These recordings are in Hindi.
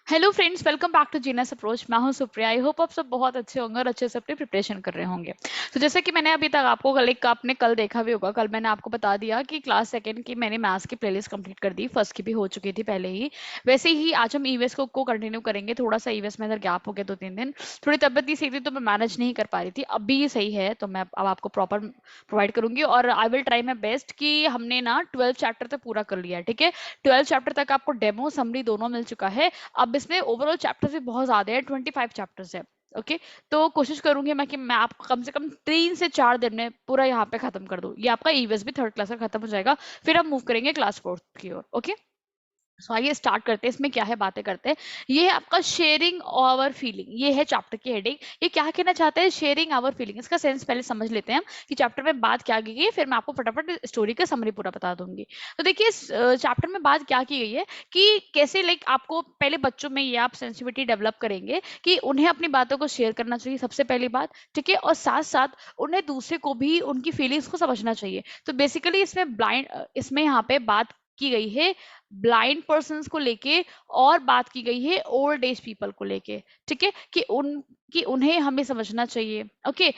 Hello friends, welcome back to genius approach. मैं हूं सुप्रिया। आई होप आप सब बहुत अच्छे होंगे और अच्छे से अपनी प्रिपरेशन कर रहे होंगे। तो जैसे कि मैंने अभी तक आपको आपने कल देखा भी होगा, कल मैंने आपको बता दिया कि क्लास सेकंड की मैंने मैथ्स की प्लेलिस्ट कंप्लीट कर दी, फर्स्ट की भी हो चुकी थी पहले ही। वैसे ही आज हम ईवीएस को कंटिन्यू करेंगे। थोड़ा सा ईवीएस में अगर गैप हो गया 2-3 दिन, थोड़ी तबियत नहीं सही थी तो मैं मैनेज नहीं कर पा रही थी। अभी सही है तो मैं अब आपको प्रॉपर प्रोवाइड करूंगी और I will try my best कि हमने ना 12 चैप्टर तक पूरा कर लिया है। ठीक है, 12 चैप्टर तक आपको डेमो समरी दोनों मिल चुका है। अब इसमें ओवरऑल चैप्टर्स भी बहुत ज्यादा है, 25 चैप्टर्स है। ओके, तो कोशिश करूंगी मैं कि मैं आपको कम से कम 3 से 4 दिन में पूरा यहाँ पे खत्म कर दूं। ये आपका ईवीएस भी थर्ड क्लास का खत्म हो जाएगा। फिर हम मूव करेंगे क्लास फोर्थ की ओर। ओके, सो आइए स्टार्ट करते हैं। इसमें क्या है, बातें करते हैं। ये है आपका शेयरिंग आवर फीलिंग, ये है चैप्टर की हेडिंग। ये क्या कहना चाहता है, शेयरिंग आवर फीलिंग। इसका सेंस पहले समझ लेते हैं हम कि चैप्टर में बात क्या की गई है, फिर मैं आपको फटाफट स्टोरी का समरी पूरा बता दूंगी। तो देखिए, इस चैप्टर में बात क्या की गई है कि कैसे आपको पहले बच्चों में ये आप सेंसिटिविटी डेवलप करेंगे कि उन्हें अपनी बातों को शेयर करना चाहिए, सबसे पहली बात। ठीक है, और साथ साथ उन्हें दूसरे को भी उनकी फीलिंग्स को समझना चाहिए। तो बेसिकली इसमें यहाँ पे बात की गई है ब्लाइंड पर्सन्स को लेके, और बात की गई है ओल्ड एज पीपल को लेके। ठीक है, कि उन्हें हमें समझना चाहिए। ओके,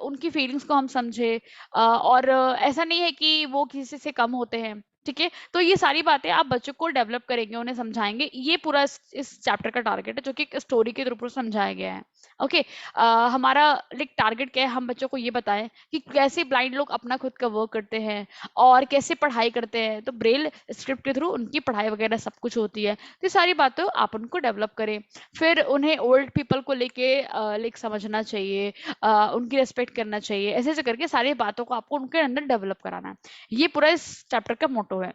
उनकी फीलिंग्स को हम समझे। और ऐसा नहीं है कि वो किसी से कम होते हैं। ठीक है, तो ये सारी बातें आप बच्चों को डेवलप करेंगे, उन्हें समझाएंगे। ये पूरा इस चैप्टर का टारगेट है, जो कि स्टोरी के थ्रू समझाया गया है। ओके, हमारा टारगेट क्या है, हम बच्चों को ये बताएं कि कैसे ब्लाइंड लोग अपना खुद का वर्क करते हैं और कैसे पढ़ाई करते हैं। तो ब्रेल स्क्रिप्ट के थ्रू उनकी पढ़ाई वगैरह सब कुछ होती है। तो ये सारी बातें आप उनको डेवलप करें। फिर उन्हें ओल्ड पीपल को लेके समझना चाहिए, उनकी रेस्पेक्ट करना चाहिए। ऐसे ऐसे करके सारी बातों को आपको उनके अंदर डेवलप कराना है। ये पूरा इस चैप्टर का मोटो है।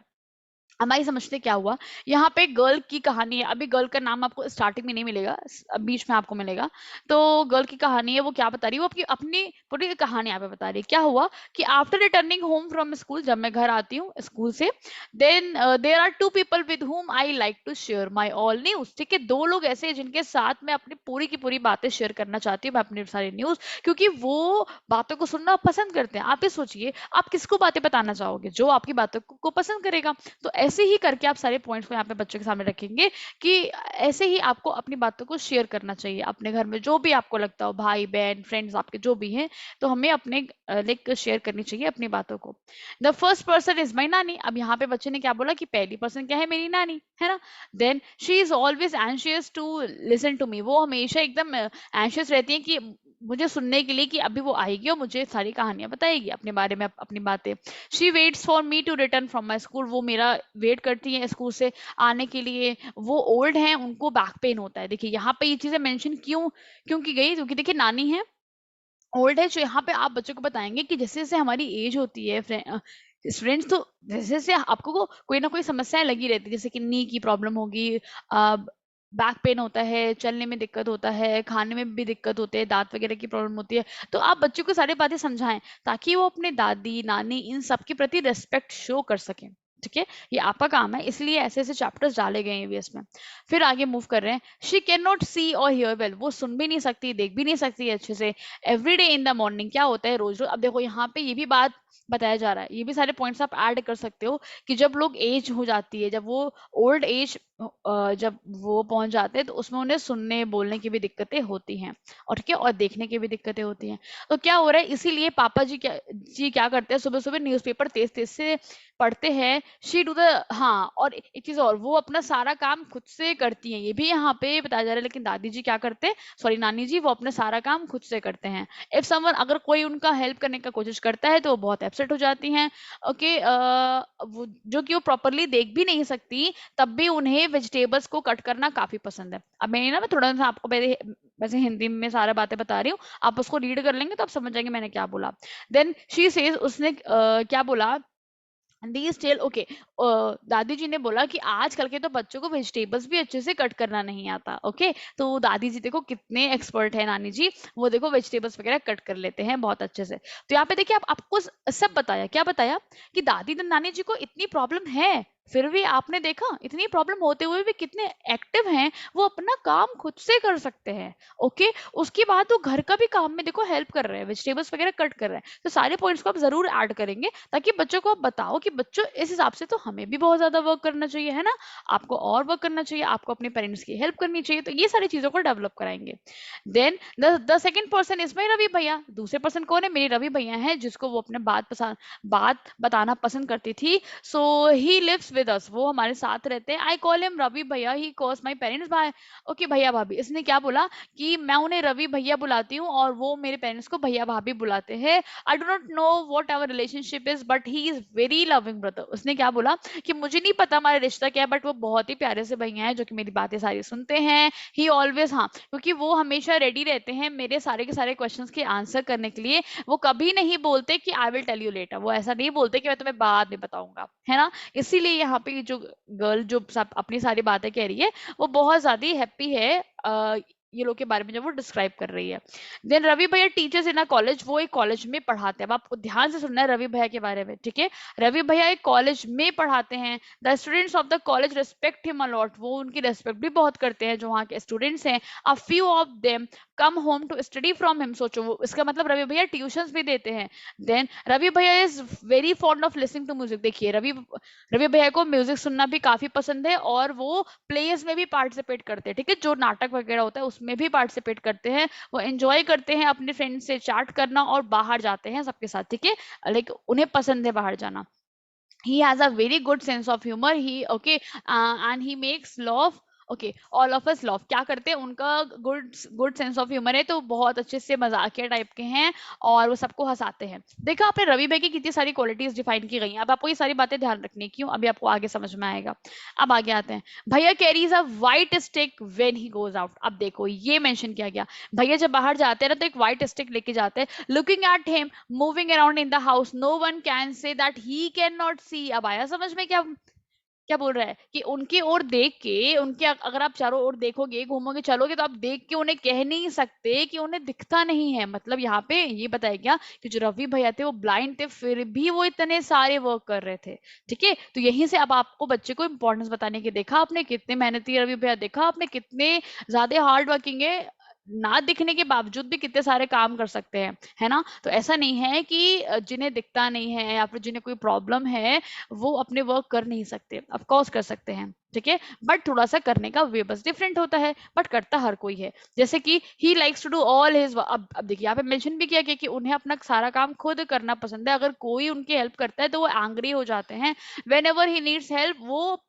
हमारी समझते क्या हुआ, यहाँ पे गर्ल की कहानी है। अभी गर्ल का नाम आपको स्टार्टिंग में नहीं मिलेगा, बीच में आपको मिलेगा। तो गर्ल की कहानी है, वो क्या बता रही है, वो अपनी अपनी पूरी कहानी यहाँ पे बता रही है। क्या हुआ कि after returning home from school, जब मैं घर आती हूँ स्कूल से, then there are 2 people with whom I like to share my all news. ठीक है, 2 लोग ऐसे हैं जिनके साथ मैं अपनी पूरी की पूरी बातें शेयर करना चाहती हूँ, मैं अपनी सारी न्यूज, क्योंकि वो बातों को सुनना पसंद करते हैं। आप ये सोचिए, आप किसको बातें बताना चाहोगे, जो आपकी बातों को पसंद करेगा। तो ऐसे ही करके आप सारे पॉइंट्स को यहाँ पे बच्चों के सामने रखेंगे कि ऐसे ही आपको अपनी बातों को शेयर करना चाहिए अपने घर में, जो भी आपको लगता हो, भाई बहन फ्रेंड्स आपके जो भी हैं। तो हमें अपने शेयर करनी चाहिए अपनी बातों को। द फर्स्ट पर्सन इज माई नानी। अब यहाँ पे बच्चे ने क्या बोला कि पहली पर्सन क्या है, मेरी नानी है ना। Then she is always anxious to listen to me. वो हमेशा एकदम एंशियस रहती है कि मुझे सुनने के लिए, कि अभी वो आएगी और मुझे सारी कहानियां बताएगी अपने बारे में, अपनी बातें। She waits for me to return from my school. वो मेरा वेट करती है स्कूल से आने के लिए। वो ओल्ड हैं, उनको बैक पेन होता है। देखिए यहाँ पे ये चीजें मेंशन क्यों क्यों की गई, क्योंकि देखिए नानी है, ओल्ड है। जो यहाँ पे आप बच्चों को बताएंगे कि जैसे जैसे हमारी एज होती है फ्रेंड्स, तो जैसे जैसे आपको कोई ना कोई समस्याएं लगी रहती है, जैसे कि नी की प्रॉब्लम होगी, बैक पेन होता है, चलने में दिक्कत होता है, खाने में भी दिक्कत होती है, दांत वगैरह की प्रॉब्लम होती है। तो आप बच्चों को सारी बातें समझाएं, ताकि वो अपने दादी नानी इन सब के प्रति रेस्पेक्ट शो कर सकें। ठीक है, ये आपका काम है, इसलिए ऐसे ऐसे चैप्टर्स डाले गए हैं ईवीएस में। फिर आगे मूव कर रहे हैं। शी कैन नॉट सी और हियर वेल। वो सुन भी नहीं सकती, देख भी नहीं सकती अच्छे से। Every day in the morning, क्या होता है रोज रोज। अब देखो यहाँ पे ये भी बात बताया जा रहा है, ये भी सारे पॉइंट्स आप ऐड कर सकते हो कि जब लोग एज हो जाती है, जब वो ओल्ड एज जब वो पहुंच जाते हैं, तो उसमें उन्हें सुनने बोलने की भी दिक्कतें होती हैं, और क्या, और देखने की भी दिक्कतें होती हैं। तो क्या हो रहा है, इसीलिए पापा जी क्या करते हैं, सुबह सुबह न्यूज़पेपर तेज तेज से पढ़ते हैं। शी डू द, हाँ, और एक चीज और, वो अपना सारा काम खुद से करती हैं, ये भी यहाँ पे बताया जा रहा है। लेकिन दादी जी क्या करते हैं, सॉरी नानी जी, वो अपना सारा काम खुद से करते हैं। इफ समवन, अगर कोई उनका हेल्प करने का कोशिश करता है तो वो बहुत अपसेट हो जाती हैं। ओके, वो जो कि वो प्रॉपरली देख भी नहीं सकती, तब भी उन्हें वेजिटेबल्स को कट करना काफी पसंद है। अब मैं थोड़ा सा आपको वैसे हिंदी में सारा बातें बता रही हूँ, आप उसको रीड कर लेंगे तो आप समझ जाएंगे मैंने क्या बोला। देन शी सेज, उसने क्या बोला, दीज टेल, ओके, दादी जी ने बोला कि आजकल के तो बच्चों को वेजिटेबल्स भी अच्छे से कट करना नहीं आता। ओके, तो दादी जी देखो कितने एक्सपर्ट है नानी जी, वो देखो वेजिटेबल्स वगैरह कट कर लेते हैं बहुत अच्छे से। तो यहाँ पे देखिए, आप आपको सब बताया, क्या बताया कि दादी नानी जी को इतनी प्रॉब्लम है, फिर भी आपने देखा इतनी प्रॉब्लम होते हुए भी कितने एक्टिव हैं, वो अपना काम खुद से कर सकते हैं। ओके, उसके बाद वो घर का भी काम में देखो हेल्प कर रहे हैं, वेजिटेबल्स वगैरह कट कर रहे हैं। तो सारे पॉइंट्स को आप जरूर ऐड करेंगे ताकि बच्चों को आप बताओ कि बच्चों इस हिसाब से तो हमें भी बहुत ज्यादा वर्क करना चाहिए, है ना, आपको और वर्क करना चाहिए, आपको अपने पेरेंट्स की हेल्प करनी चाहिए। तो ये सारी चीजों को डेवलप कराएंगे। Then the second person is my Ravi भैया। दूसरे पर्सन कौन है? मेरे रवि भैया हैं, जिसको वो अपने बात बताना पसंद करती थी। सो ही लिव्स विद अस, वो हमारे साथ रहते हैं। आई कॉल हिम रवि भैया, ही कॉल्स माय पेरेंट्स भाई। ओके भैया भाभी, इसने क्या बोला कि मैं उन्हें रवि भैया बुलाती हूँ और वो मेरे पेरेंट्स को भैया भाभी बुलाते हैं। I do not know what our relationship is but he is very loving brother. उसने क्या बोला कि मुझे नहीं पता हमारा रिश्ता क्या है, बट वो बहुत ही प्यारे से भैया हैं जो कि मेरी बातें सारी सुनते हैं। ही ऑलवेज, हाँ, क्योंकि वो हमेशा रेडी रहते हैं मेरे सारे के सारे क्वेश्चंस के आंसर करने के लिए। वो कभी नहीं बोलते कि I will tell you later, वो ऐसा नहीं बोलते कि मैं तुम्हें बाद में बताऊंगा, है ना। इसीलिए यहाँ पे जो गर्ल जो सब अपनी सारी बातें कह रही है, वो बहुत ज्यादा हैप्पी है ये लोग के बारे में जब वो डिस्क्राइब कर रही है। देन रवि भैया टीचर्स इन अ कॉलेज, वो एक कॉलेज में पढ़ाते हैं। अब आपको ध्यान से सुनना है रवि भैया के बारे में, ठीक है। रवि भैया एक कॉलेज में पढ़ाते हैं। The students of the college respect him a lot, वो उनकी रेस्पेक्ट भी बहुत करते हैं जो वहाँ के स्टूडेंट्स हैं। A few of them come home to study from him, सोचो वो, इसका मतलब रवि भैया ट्यूशंस भी देते हैं। देन रवि भैया is very fond of listening to music. देखिए रवि भैया को म्यूजिक सुनना भी काफी पसंद है और वो प्लेस में भी पार्टिसिपेट करते हैं, ठीक है, जो नाटक वगैरह होता है उसमें भी पार्टिसिपेट करते हैं। वो एंजॉय करते हैं अपने फ्रेंड से चैट करना और बाहर जाते हैं सबके साथ, ठीक है, लाइक उन्हें पसंद है बाहर जाना। He has a very good sense of humor, he okay, and he makes love, okay, all of us love, क्या करते हैं, उनका good good sense of humour है, तो बहुत अच्छे से मजाकिया टाइप के हैं और वो सबको हंसाते हैं। देखा आपने रवि भाई की कितनी सारी क्वालिटीज डिफाइन की गई हैं। अब आपको ये सारी बातें ध्यान रखनी क्यों, अभी आपको आगे समझ में आएगा। अब आगे आते हैं। भैया carries a white stick when he goes out. अब देखो ये मेंशन किया गया, भैया जब बाहर जाते हैं ना तो एक व्हाइट स्टिक लेके जाते हैं। Looking at him moving around in the house, no one can say that he can not see. अब आया समझ में क्या क्या बोल रहा है कि उनकी ओर देख के, उनके अगर आप चारों ओर देखोगे, घूमोगे, चलोगे, तो आप देख के उन्हें कह नहीं सकते कि उन्हें दिखता नहीं है। मतलब यहाँ पे ये बताया गया कि जो रवि भैया थे वो ब्लाइंड थे, फिर भी वो इतने सारे वर्क कर रहे थे, ठीक है। तो यहीं से अब आपको बच्चे को इंपॉर्टेंस बताने की, देखा आपने कितने मेहनती रवि भैया, देखा आपने कितने ज्यादा हार्ड वर्किंग है, ना दिखने के बावजूद भी कितने सारे काम कर सकते हैं, है ना। तो ऐसा नहीं है कि जिन्हें दिखता नहीं है या फिर जिन्हें कोई प्रॉब्लम है वो अपने वर्क कर नहीं सकते, ऑफ कोर्स कर सकते हैं, ठीक है, बट थोड़ा सा करने का वे बस डिफरेंट होता है, बट करता हर कोई है। जैसे कि he likes to do all his, अब देखिए यहाँ पे मेंशन भी किया गया कि उन्हें अपना सारा काम खुद करना पसंद है। अगर कोई उनकी हेल्प करता है तो वो एंग्री हो जाते हैं। When ever he needs help, वो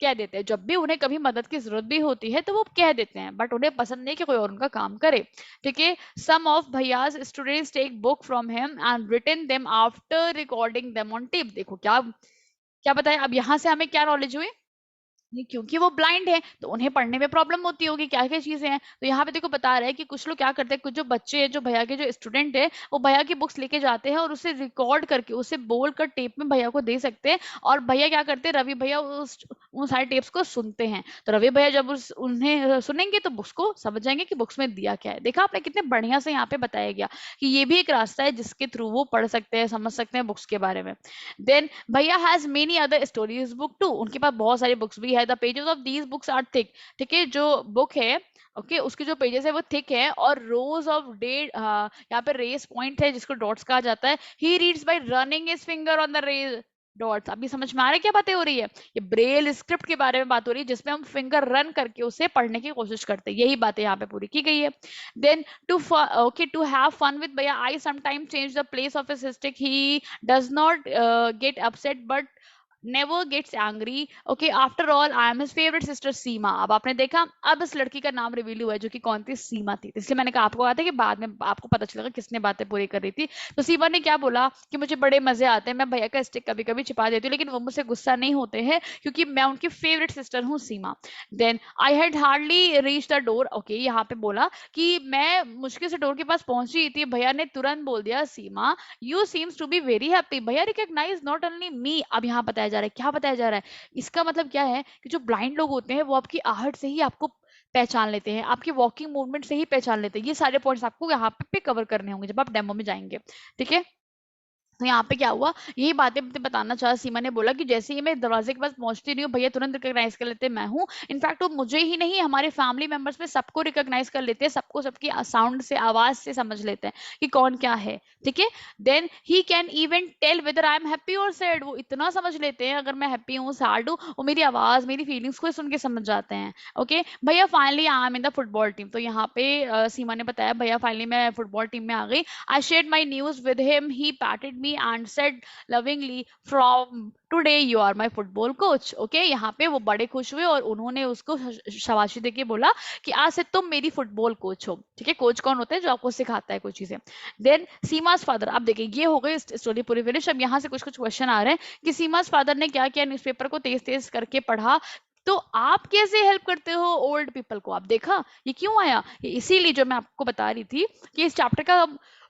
कह देते हैं, जब भी उन्हें कभी मदद की जरूरत भी होती है तो वो कह देते हैं, बट उन्हें पसंद नहीं कि कोई और उनका काम करे, ठीक है। सम ऑफ भैयाज students take book from him and written them after recording them on tape. देखो क्या क्या बताया, अब यहाँ से हमें क्या नॉलेज हुई, नहीं, क्योंकि वो ब्लाइंड है तो उन्हें पढ़ने में प्रॉब्लम होती होगी, क्या क्या चीजें हैं। तो यहाँ पे देखो बता रहा है कि कुछ लोग क्या करते हैं, कुछ जो बच्चे हैं, जो भैया के जो स्टूडेंट है, वो भैया की बुक्स लेके जाते हैं और उसे रिकॉर्ड करके, उसे बोल कर टेप में भैया को दे सकते हैं। और भैया क्या करते हैं, रवि भैया उन सारे टेप्स को सुनते हैं। तो रवि भैया जब उन्हें सुनेंगे तो बुक्स को समझ जाएंगे कि बुक्स में दिया क्या है। देखा आपने कितने बढ़िया से यहाँ पे बताया गया कि ये भी एक रास्ता है जिसके थ्रू वो पढ़ सकते हैं, समझ सकते हैं बुक्स के बारे में। देन भैया has many other stories book too, उनके पास बहुत सारी बुक्स भी है। The pages of these books are thick, ठीक है, जो बुक है, ओके, उसके जो पेजेस है वो थिक है और रोज ऑफ डेट, यहाँ पे रेस पॉइंट है जिसको डॉट्स कहा जाता है। He reads by running his finger on the raised dots. अभी समझ में आ रहा है क्या बातें हो रही है, ये ब्रेल स्क्रिप्ट के बारे में बात हो रही है जिसमें हम फिंगर रन करके उसे पढ़ने की कोशिश करते हैं, यही बातें यहाँ पे पूरी की गई है। Then to have fun with Bhaiya, I sometimes change the place of his stick. He does not get upset, but never gets angry. Okay, after all, I am his favorite sister सीमा। अब आपने देखा, अब इस लड़की का नाम रिवील हुआ है जो कि कौन थी, सीमा थी। इसलिए मैंने कहा आपको कहा था कि बाद में आपको पता चलेगा किसने बातें पूरी कर रही थी। तो सीमा ने क्या बोला कि मुझे बड़े मजे आते हैं, मैं भैया का स्टिक कभी कभी छिपा देती हूँ, लेकिन वो मुझसे गुस्सा नहीं होते हैं क्योंकि मैं उनकी फेवरेट सिस्टर हूँ, Seema. Then I had hardly reach the door. Okay, यहाँ पे बोला कि मैं मुश्किल से डोर के पास पहुंची थी, भैया ने तुरंत बोल दिया, Seema you seems to be very happy. भैया रिकॉग्नाइज नॉट ओनली मी। अब यहाँ बताया जा रहा है, क्या बताया जा रहा है, इसका मतलब क्या है कि जो ब्लाइंड लोग होते हैं वो आपकी आहट से ही आपको पहचान लेते हैं, आपकी वॉकिंग मूवमेंट से ही पहचान लेते हैं। ये सारे पॉइंट्स आपको यहाँ पे कवर करने होंगे जब आप डेमो में जाएंगे, ठीक है। तो यहाँ पे क्या हुआ, यही बातें बताना चाहा सीमा ने, बोला कि जैसे ही मैं दरवाजे के पास पहुंचती रही हूँ, भैया तुरंत रिकॉग्नाइज कर लेते हैं मैं हूँ। इनफैक्ट वो मुझे ही नहीं, हमारे फैमिली मेंबर्स में सबको रिकॉग्नाइज कर लेते हैं, सबको सबकी साउंड से, आवाज से समझ लेते हैं कि कौन क्या है, ठीक है। Then he can even tell whether I am happy और सैड, वो इतना समझ लेते हैं अगर मैं हैप्पी हूँ सैड हूँ, वो मेरी आवाज, मेरी फीलिंग्स को सुन के समझ जाते हैं। ओके भैया finally I am in the football team, तो यहाँ पे सीमा ने बताया भैया फाइनली मैं फुटबॉल टीम में आ गई। I shared my news with him. He patted me and said lovingly, "From today you are my football coach." Okay, यहाँ पे वो बड़े खुश हुए और उन्होंने उसको शाबाशी देके बोला कि आज से तुम मेरी फुटबॉल कोच हो, ठीक है। कोच कौन होता है, जो आपको सिखाता है कोई चीजें। देन सीमा's फादर, अब देखिए ये हो गई स्टोरी पूरी फिनिश। अब यहाँ से कुछ कुछ क्वेश्चन आ रहे हैं कि सीमा's फादर ने क्या किया, न्यूज़पेपर को तेज तेज करके पढ़ा। तो आप कैसे हेल्प करते हो ओल्ड पीपल को, आप देखा ये क्यों आया, ये इसीलिए जो मैं आपको बता रही थी कि इस चैप्टर का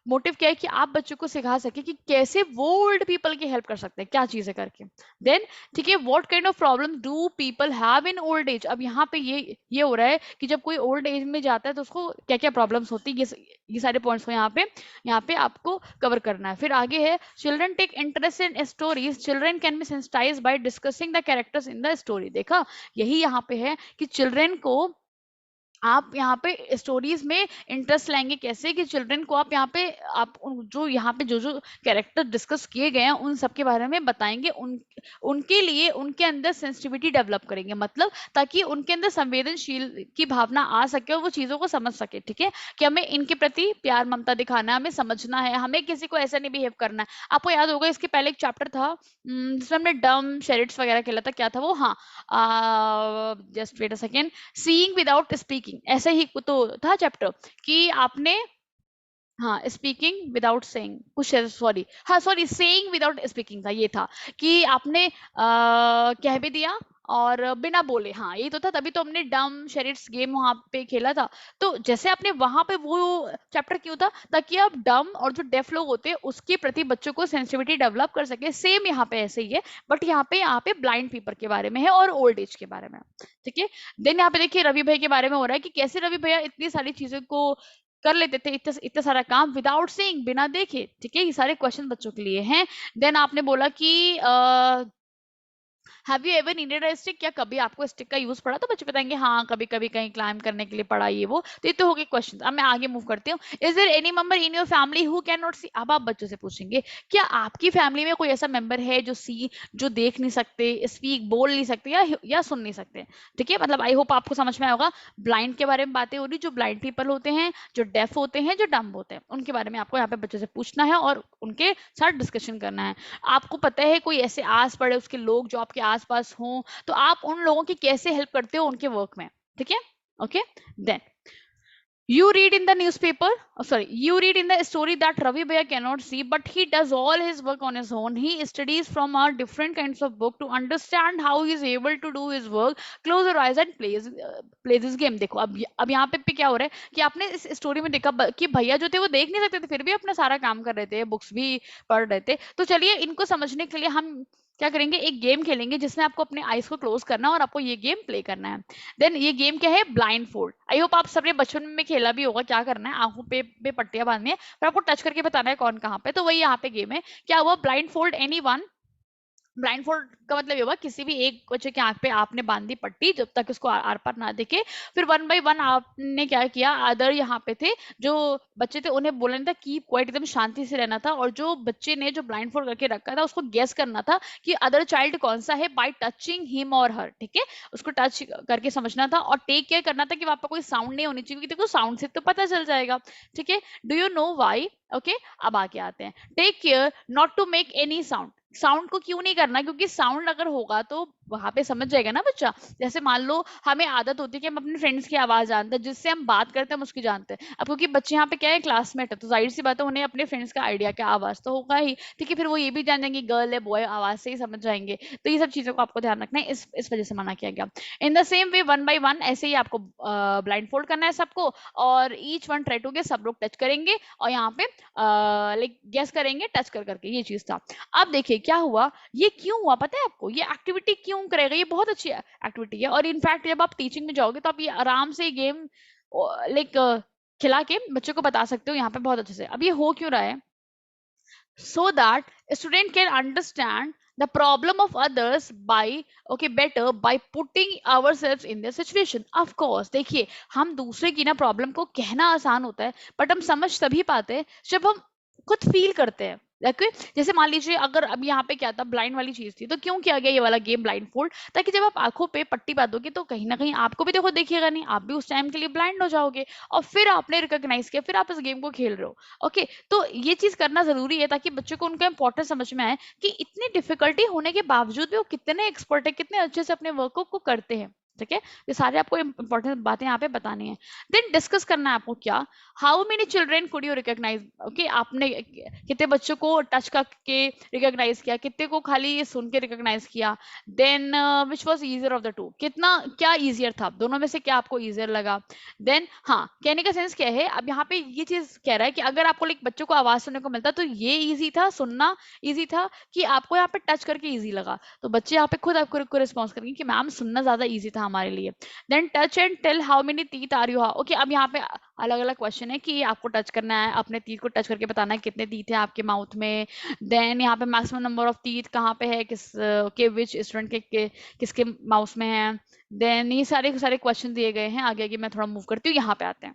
मोटिव क्या है कि आप बच्चों को सिखा सके कि कैसे वो ओल्ड पीपल की हेल्प कर सकते हैं, क्या चीजें करके। देन ठीक है, what kind of problem do people have in old age. अब यहाँ पे ये हो रहा है कि जब कोई ओल्ड एज में जाता है तो उसको क्या क्या प्रॉब्लम्स होती है, ये सारे पॉइंट्स को यहाँ पे आपको कवर करना है। फिर आगे है, children take interest in stories, children can be sensitized by discussing the characters in the story. देखा, यही यहाँ पे है कि चिल्ड्रन को आप यहाँ पे स्टोरीज में इंटरेस्ट लाएंगे कैसे, कि चिल्ड्रन को आप यहाँ पे, जो यहाँ पे जो जो कैरेक्टर डिस्कस किए गए हैं उन सब के बारे में बताएंगे, उनके लिए उनके अंदर सेंसिटिविटी डेवलप करेंगे, मतलब ताकि उनके अंदर संवेदनशील की भावना आ सके और वो चीजों को समझ सके, ठीक है। कि हमें इनके प्रति प्यार ममता दिखाना है, हमें समझना है, हमें किसी को ऐसा नहीं बिहेव करना है। आपको याद होगा इसके पहले एक चैप्टर था जिसमें हमने डम शेरिट्स वगैरह खेला था, क्या था वो, हाँ, just wait a second, seeing without speaking, ऐसा ही तो था चैप्टर कि आपने, हाँ, स्पीकिंग विदाउट सेइंग कुछ, सॉरी, हाँ सॉरी, सेइंग विदाउट स्पीकिंग था, ये था कि आपने कह भी दिया और बिना बोले, हाँ यही तो था, तभी तो हमने डम शेरिट्स गेम वहां पे खेला था। तो जैसे आपने वहां पे वो चैप्टर क्यों था, ताकि आप डम और जो डेफ लोग होते हैं उसके प्रति बच्चों को सेंसिटिविटी डेवलप कर सके। सेम यहाँ पे ऐसे ही है, बट यहाँ पे ब्लाइंड पीपल के बारे में है और ओल्ड एज के बारे में, ठीक है। देन यहाँ पे देखिए रवि भाई के बारे में हो रहा है कि कैसे रवि भैया इतनी सारी चीजों को कर लेते थे, इतना इतना सारा काम विदाउट सीइंग, बिना देखे, ठीक है। ये सारे क्वेश्चन बच्चों के लिए हैं। देन आपने बोला कि have you ever needed a stick, क्या कभी आपको स्टिक का यूज पड़ा, तो बच्चे बताएंगे हाँ कभी कभी कहीं क्लाइंब करने के लिए पड़ा, ये वो। तो ये तो हो गए क्वेश्चन। अब मैं आगे मूव करती हूँ। Is there any member in your family who can not see, अब आप बच्चों से पूछेंगे क्या आपकी फैमिली में कोई ऐसा मेंबर है जो देख नहीं सकते, स्पीक बोल नहीं सकते, या सुन नहीं सकते, ठीक है। मतलब आई होप आपको समझ में आएगा। ब्लाइंड के बारे में बातें हो रही, जो ब्लाइंड पीपल होते हैं, जो डेफ होते हैं, जो डम्ब होते हैं, उनके बारे में आपको यहाँ पे बच्चों से पूछना है और उनके साथ डिस्कशन करना है। आपको पता है कोई ऐसे आस पड़े उसके लोग जो आपके आसपास हों, तो आप उन लोगों की कैसे हेल्प करते हो उनके वर्क में, ठीक है। Okay, then you read in the newspaper, you read in the story that Ravi Bhaiya cannot see, but he does all his work on his own. He studies from a different kinds of book to understand how he is able to do his work. Close your eyes and play this game. देखो अब यहाँ पे क्या हो रहा है कि आपने इस स्टोरी में देखा कि भैया जो थे वो देख नहीं सकते थे, फिर भी अपना सारा काम कर रहे थे, बुक्स भी पढ़ रहे थे। तो चलिए इनको समझने के लिए हम क्या करेंगे, एक गेम खेलेंगे जिसमें आपको अपने आईज को क्लोज करना है और आपको ये गेम प्ले करना है। देन ये गेम क्या है, ब्लाइंड फोल्ड। आई होप आप सबने बचपन में खेला भी होगा। क्या करना है, आंखों पे पट्टियां बांधनी है, फिर आपको टच करके बताना है कौन कहाँ पे। तो वही यहाँ पे गेम है। क्या हुआ, blind fold any one. Blind fold का मतलब ये होगा किसी भी एक बच्चे की आंख पे आपने बांधी पट्टी जब तक उसको आर पार ना दिखे। फिर वन बाय वन आपने क्या किया, अदर यहाँ पे थे जो बच्चे थे उन्हें बोलना था कीप क्वाइट, एकदम शांति से रहना था, और जो बच्चे ने जो ब्लाइंड फोल्ड करके रखा था उसको गेस करना था कि अदर चाइल्ड कौन सा है बाय टचिंग हिम और हर, ठीक है। उसको टच करके समझना था और टेक केयर करना था कि वहां पर कोई साउंड नहीं होनी चाहिए, क्योंकि देखो साउंड से तो पता चल जाएगा, ठीक है। Do you know why, okay. अब आगे आते हैं, take care not to make any sound. Sound को क्यों नहीं करना, क्योंकि साउंड अगर होगा तो वहां पे समझ जाएगा ना बच्चा। जैसे मान लो हमें आदत होती है कि हम अपने फ्रेंड्स की आवाज जानते हैं, जिससे हम बात करते हैं हम उसकी जानते हैं। अब क्योंकि बच्चे यहाँ पे क्या है, क्लासमेट है, तो जाहिर सी बात है उन्हें अपने फ्रेंड्स का आइडिया क्या आवाज तो होगा ही, ठीक है। फिर वो ये भी जान जाएंगे गर्ल है बॉय, आवाज से ही समझ जाएंगे। तो ये सब चीजों को आपको ध्यान रखना है, इस वजह से मना किया गया। In the same way one by one ऐसे ही आपको ब्लाइंड फोल्ड करना है सबको, और each one try to guess, सब लोग टच करेंगे और यहाँ पे लाइक गेस करेंगे टच कर करके, ये चीज था। अब देखिए क्या हुआ, ये क्यों हुआ पता है आपको, ये एक्टिविटी क्यों करेगा, ये बहुत अच्छी एक्टिविटी है। और इनफैक्ट जब आप टीचिंग में जाओगे तो आप ये आराम से गेम लाइक खिला के बच्चों को बता सकते हो यहाँ पे बहुत अच्छे से। अब ये हो क्यों रहा है, so that a student can understand the problem of others by better by putting ourselves in their situation. Of course, देखिए हम दूसरे की ना प्रॉब्लम को कहना आसान होता है, बट हम समझ तभी पाते हैं जब हम खुद फील करते हैं। ओके, जैसे मान लीजिए अगर अब यहाँ पे क्या था, ब्लाइंड वाली चीज थी, तो क्यों किया गया ये वाला गेम ब्लाइंड फोल्ड, ताकि जब आप आंखों पे पट्टी बांधोगे तो कहीं ना कहीं आपको भी देखो देखिएगा नहीं, आप भी उस टाइम के लिए ब्लाइंड हो जाओगे, और फिर आपने रिकॉग्नाइज किया, फिर आप इस गेम को खेल रहे हो। ओके, तो ये चीज करना जरूरी है ताकि बच्चों को उनका इंपॉर्टेंस समझ में आए कि इतनी डिफिकल्टी होने के बावजूद भी वो कितने एक्सपर्ट है, कितने अच्छे से अपने वर्क को करते हैं। ठीक है, ये सारे आपको इंपॉर्टेंट बातें यहाँ पे बतानी है। देन डिस्कस करना है आपको क्या, how many children could you recognise. Okay, आपने कितने बच्चों को टच करके रिकॉग्नाइज किया, कितने को खाली ये सुन के रिकॉग्नाइज किया। Then which was easier of the two, कितना क्या ईजियर था दोनों में से, क्या आपको ईजियर लगा। देन हाँ, कहने का सेंस क्या है, अब यहाँ पे ये चीज कह रहा है कि अगर आपको लाइक बच्चों को आवाज सुनने को मिलता तो ये इजी था, सुनना इजी था, कि आपको यहाँ पे टच करके इजी लगा, तो बच्चे यहाँ पे खुद आपको रिस्पॉन्स करेंगे कि मैम सुनना ज्यादा इजी था हमारे लिए। Then touch and tell how many teeth are you. Okay, अब यहाँ पे अलग अलग क्वेश्चन है कि आपको टच करना है, अपने टीथ को टच करके बताना है कितने टीथ है आपके माउथ में। देन यहाँ पे मैक्सिमम नंबर ऑफ टीथ कहाँ पे है, के विच स्टूडेंट किसके माउथ में है। देन ये सारे सारे क्वेश्चन दिए गए हैं। आगे आगे मैं थोड़ा मूव करती हूँ, यहाँ पे आते हैं।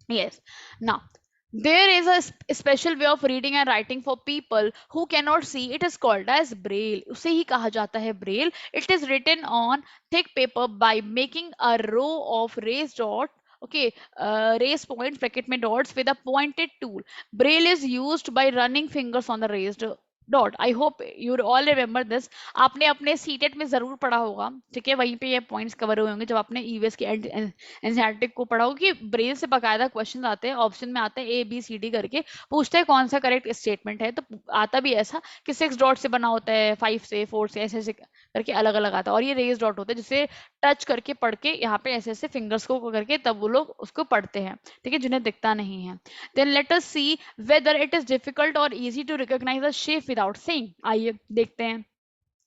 Yes. Now, there is a special way of reading and writing for people who cannot see. It is called as braille. उसे ही कहा जाता है braille. It is written on thick paper by making a row of raised dots. Okay, raised point bracket में dots with a pointed tool. Braille is used by running fingers on the raised dot. I hope you all remember this, आपने अपने सीटेट में जरूर पढ़ा होगा। ठीक है, वहीं पे ये पॉइंट्स कवर हुए होंगे जब आपने ईवीएस के एनसीईआरटी को पढ़ा होगा कि ब्रेल से बकायदा क्वेश्चन आते हैं, ऑप्शन में आते हैं ए बी सी डी करके, पूछते हैं कौन सा करेक्ट स्टेटमेंट है, तो आता भी ऐसा कि 6 डॉट से बना होता है, 5 से, 4 से, ऐसे ऐसे करके अलग अलग आता है, और ये रेज डॉट होते हैं जिसे टच करके पढ़ के यहाँ पे ऐसे ऐसे फिंगर्स को करके तब वो लोग उसको पढ़ते हैं। ठीक है, जिन्हें दिखता नहीं है। Then let us see whether it is difficult और easy to recognise the shape without seeing. आइए देखते हैं।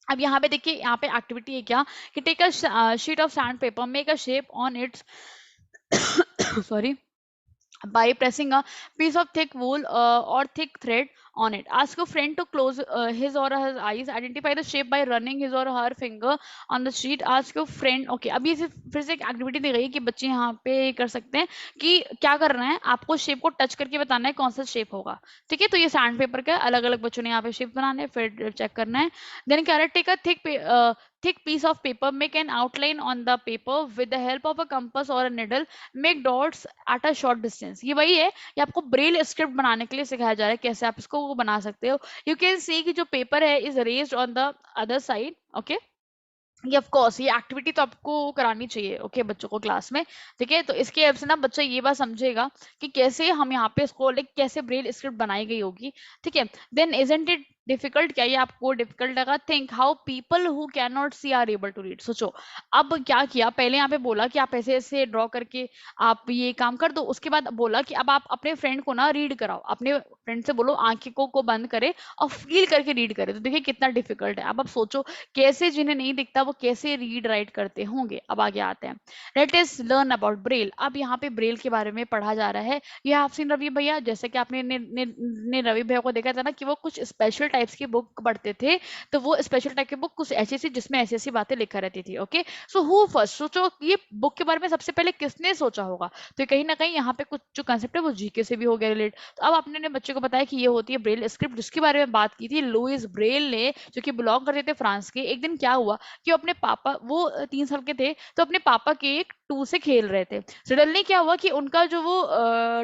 अब यहाँ पे देखिए, यहाँ पे एक्टिविटी है क्या, कि take a sheet of sandpaper, make a shape on its sorry, by pressing a piece of thick wool or thick thread on it. Ask a friend to close his or her eyes. Identify the shape by running his or her finger on the sheet. Ask your friend. Okay, अभी इसे फिर से एक एक्टिविटी दी गई है कि बच्चे यहाँ पे कर सकते हैं कि क्या करना है, आपको शेप को टच करके बताना है कौन सा शेप होगा। ठीक है, तो ये सैंड पेपर का अलग अलग बच्चों ने यहाँ पे शेप बनाने हैं, फिर चेक करना है। देन कह रहा है take a thick piece of paper, make an outline on the paper with the help of a compass or a needle, make dots at a short distance. ये वही है, ये आपको ब्रेल स्क्रिप्ट बनाने के लिए सिखाया जा रहा है, कैसे आप इसको बना सकते हो। यू कैन सी कि जो पेपर है is raised on the other side. Okay, ये ऑफ कोर्स ये एक्टिविटी तो आपको करानी चाहिए। ओके, बच्चों को क्लास में। ठीक है, तो इसके हेल्प से ना बच्चा ये बात समझेगा कि कैसे हम यहाँ पे इसको लाइक कैसे ब्रेल स्क्रिप्ट बनाई गई होगी। ठीक है, देन इजंट इट डिफिकल्ट, क्या ये आपको डिफिकल्ट लगा। Think how people who can not see are able to read. सोचो, अब क्या किया, पहले यहाँ पे बोला कि आप ऐसे ऐसे ड्रॉ करके आप ये काम कर दो, उसके बाद बोला कि अब आप अपने फ्रेंड को ना रीड कराओ, अपने फ्रेंड से बोलो आंखें को बंद करे और फील करके रीड करे। तो देखिए कितना डिफिकल्ट है। अब आप सोचो कैसे जिन्हें नहीं दिखता वो कैसे रीड राइट करते होंगे। अब आगे आते हैं, let us learn about Braille. अब यहाँ पे ब्रेल के बारे में पढ़ा जा रहा है। ये आप सीन रवि भैया, जैसे कि आपने ने रवि भैया को देखा था ना कि वो कुछ स्पेशल टाइप्स की बुक पढ़ते थे, तो वो स्पेशल टाइप की बुक कुछ ऐसी थी जिसमें ऐसी ऐसी बातें लिखा रहती थी। ओके, सो हु फर्स्ट, सोचो ये बुक के बारे में सबसे पहले किसने सोचा होगा। तो कहीं ना कहीं यहाँ पे कुछ जो कंसेप्ट है वो जीके से भी हो गया रिलेट। तो अब आपने बच्चे को बताया कि ये होती है ब्रेल स्क्रिप्ट, जिसके बारे में बात की थी लुइस ब्रेल ने, जो कि बिलोंग करते थे फ्रांस के। एक दिन क्या हुआ कि अपने पापा, वो 3 साल के थे, तो अपने पापा के एक टूल से खेल रहे थे। सडनली क्या हुआ कि उनका जो वो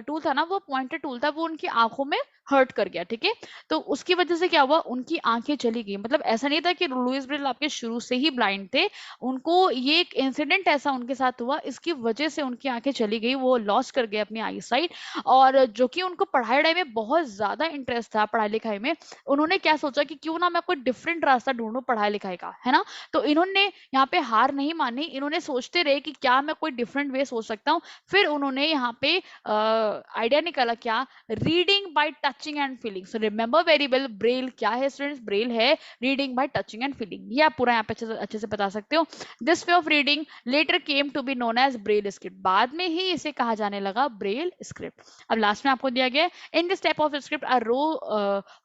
टूल था ना, वो पॉइंटेड टूल था, वो उनकी आंखों में हर्ट कर गया। ठीक है, तो उसकी वजह से क्या हुआ, उनकी आंखें चली गई। मतलब ऐसा नहीं था कि लुइस ब्रेल आपके शुरू से ही ब्लाइंड थे, उनको ये एक इंसिडेंट ऐसा उनके साथ हुआ, इसकी वजह से उनकी आंखें चली गई, वो लॉस कर गए अपनी आई साइट। और जो कि उनको पढ़ाई वढ़ाई में बहुत ज्यादा इंटरेस्ट था, पढ़ाई लिखाई में, उन्होंने क्या सोचा कि क्यों ना मैं कोई डिफरेंट रास्ता ढूंढूं पढ़ाई लिखाई का, है ना। तो इन्होंने यहाँ पे हार नहीं मानी, इन्होंने सोचते रहे कि क्या मैं कोई डिफरेंट वे सोच सकता हूँ। फिर उन्होंने यहाँ पे आइडिया निकाला क्या, reading by touching and feeling. So remember very well, Braille क्या है स्टूडेंट्स, ब्रेल है reading by touching and feeling. ये आप पूरा यहाँ पे अच्छे से बता सकते हो। This way of reading letter came to be known as Braille script, बाद में ही इसे कहा जाने लगा ब्रेल स्क्रिप्ट। अब लास्ट में आपको दिया गया है, in this type of script a row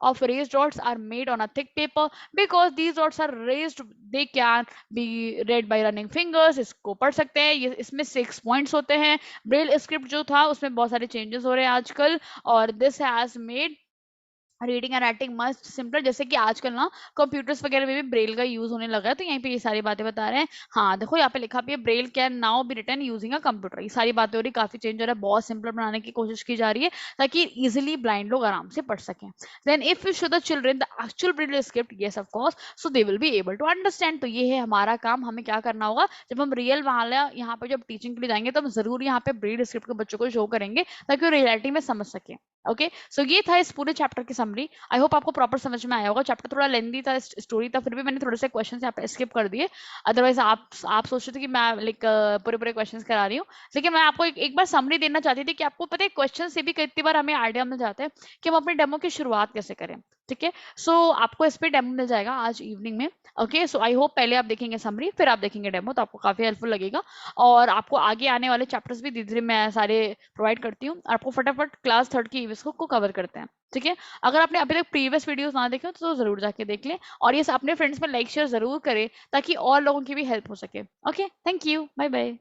of raised dots are made on a thick paper because these dots are raised, they can be read by running fingers। इसको पढ़ सकते हैं, ये इसमें 6 पॉइंट्स होते हैं। ब्रेल स्क्रिप्ट जो था उसमें बहुत सारे चेंजेस हो रहे हैं आजकल, और this has made reading and writing must simpler. जैसे कि आजकल ना कंप्यूटर्स वगैरह में भी ब्रेल का यूज होने लगा है, तो यहीं पे ये सारी बातें बता रहे हैं। हाँ देखो यहाँ पे लिखा भी है, Braille can now be written using a computer. ये सारी बातें हो रही, काफी चेंज हो रहा है, बहुत सिंपल बनाने की कोशिश की जा रही है ताकि इजिली ब्लाइंड लोग आराम से पढ़ सकें। Then if you show the children the actual Braille script, yes of course, so they will be able to understand. तो ये है हमारा काम, हमें क्या करना होगा, जब हम रियल वाला यहाँ पे जब टीचिंग के लिए जाएंगे तो हम जरूर यहाँ पे ब्रेल स्क्रिप्ट को बच्चों को शो करेंगे ताकि वो रियलिटी में समझ सके। ओके सो ये था इस पूरे चैप्टर की समरी। आई होप आपको प्रॉपर समझ में आया होगा। चैप्टर थोड़ा लेंदी था, स्टोरी था, फिर भी मैंने थोड़े से क्वेश्चन यहाँ पे स्किप कर दिए। अदरवाइज आप सोच रहे थे कि मैं लाइक पूरे क्वेश्चंस करा रही हूँ, लेकिन मैं आपको एक बार समरी देना चाहती थी कि आपको पता है क्वेश्चन से भी कितनी बार हमें आइडिया मिल जाता है कि हम अपने डेमो की शुरुआत कैसे करें। ठीक है, सो आपको इस पे डेमो मिल जाएगा आज इवनिंग में। ओके सो आई होप पहले आप देखेंगे समरी, फिर आप देखेंगे डेमो, तो आपको काफी हेल्पफुल लगेगा। और आपको आगे आने वाले चैप्टर्स भी धीरे धीरे मैं सारे प्रोवाइड करती हूँ। आपको फटाफट क्लास 3rd की ईवीएस को कवर करते हैं। ठीक है, अगर आपने अभी तक प्रीवियस वीडियोस ना देखे हो तो जरूर जाके देख लें, और ये अपने फ्रेंड्स में लाइक शेयर जरूर करें ताकि और लोगों की भी हेल्प हो सके। Okay, thank you, bye bye.